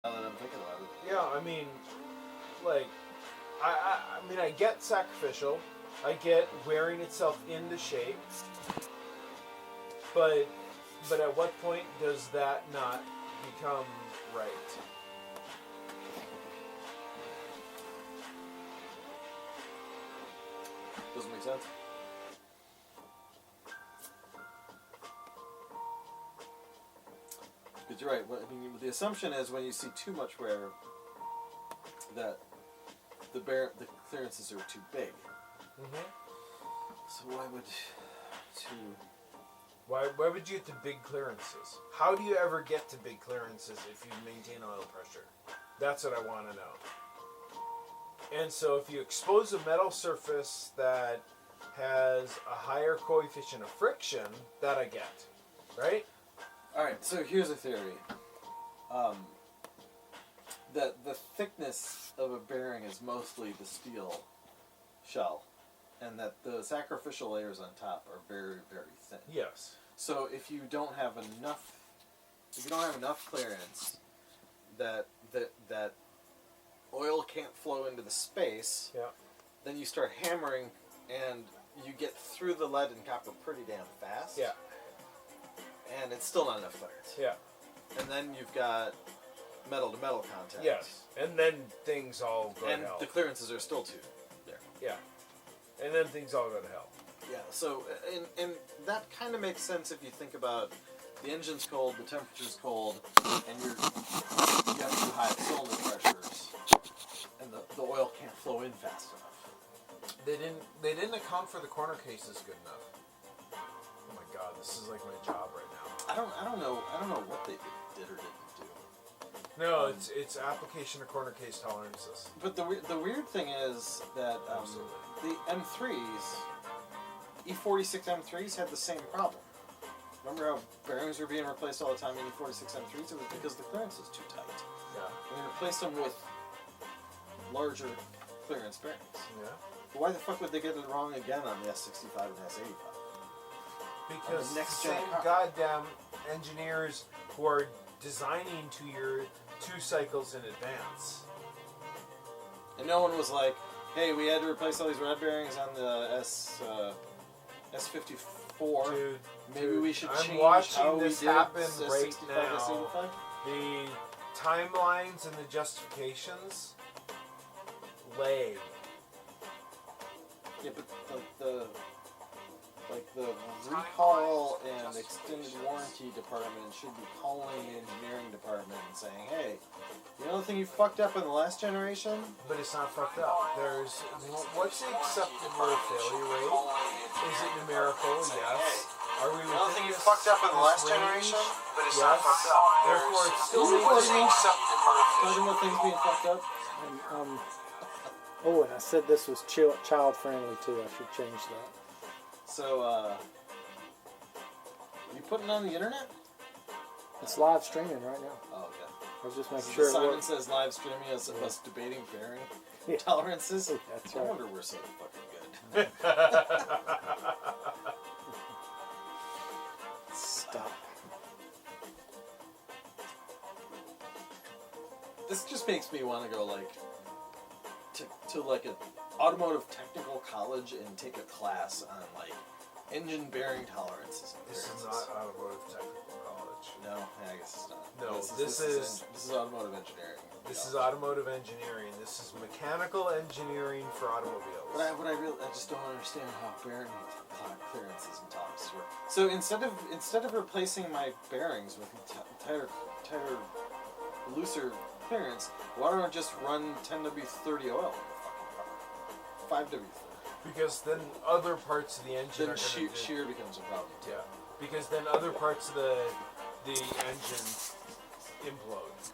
Now that I'm thinking about it. Yeah, I mean, like, I mean, I get sacrificial. I get wearing itself into shape. But at what point does that not become right? Doesn't make sense. Because you're right. I mean, the assumption is when you see too much wear, that the clearances are too big. Mm-hmm. So why would Why would you get to big clearances? How do you ever get to big clearances if you maintain oil pressure? That's what I want to know. And so if you expose a metal surface that has a higher coefficient of friction, that I get, right? All right. So here's a theory. That the thickness of a bearing is mostly the steel shell, and that the sacrificial layers on top are very, very thin. Yes. So if you don't have enough clearance, that oil can't flow into the space. Yeah. Then you start hammering, and you get through the lead and copper pretty damn fast. Yeah. And it's still not enough clearance. Yeah. And then you've got metal to metal contact. Yes. And then things all go to hell. And the clearances are still too there. Yeah. And then things all go to hell. Yeah, so, and that kind of makes sense if you think about the engine's cold, the temperature's cold, and you have too high cylinder pressures, and the oil can't flow in fast enough. They didn't account for the corner cases good enough. Oh my god, this is like my job right now. I don't know what they did or didn't do. No, it's application of corner case tolerances. But the weird thing is that the M3s, E46 M3s had the same problem. Remember how bearings were being replaced all the time in E46 M3s? It was because the clearance was too tight. Yeah. And they replaced them with larger clearance bearings. Yeah. But why the fuck would they get it wrong again on the S65 and S85? Because the next same gen car. goddamn engineers who are designing to your 2 cycles in advance. And no one was like, hey, we had to replace all these rod bearings on the S54. Dude, Maybe we should change I'm watching how this we did happen S65, right now. S85. The timelines and the justifications lay. Yeah, but the recall and extended warranty department should be calling the engineering department and saying, hey, you know the thing you fucked up in the last generation? But it's not fucked up. There's what's the acceptable failure rate? Is it numerical? Yes. Are we The thing you within fucked up in the last range? generation? But it's Yes. not fucked up. Therefore, it's still Is it needs to be Talking about things being fucked up? Oh, and I said this was child friendly too. I should change that. So, you putting it on the internet? It's live streaming right now. Oh, okay. I was just making So sure it Simon worked. says live streaming is us debating bearing Yeah. tolerances. That's I right. wonder we're so fucking good. Stop. This just makes me want to go like to like an automotive technical college and take a class on like engine bearing tolerances. And This is clearances. not automotive technical college. No, yeah, I guess it's not. No, this is automotive engineering. This is automotive engineering. This is mechanical engineering for automobiles. But I just don't understand how bearing clearances and tolerances work. So instead of replacing my bearings with tighter, looser clearance, why don't I just run 10W30 oil in the fucking car? 5W30. Because then other parts of the engine Then are going to shear becomes a problem too. Yeah. Because then other parts of the engine implode.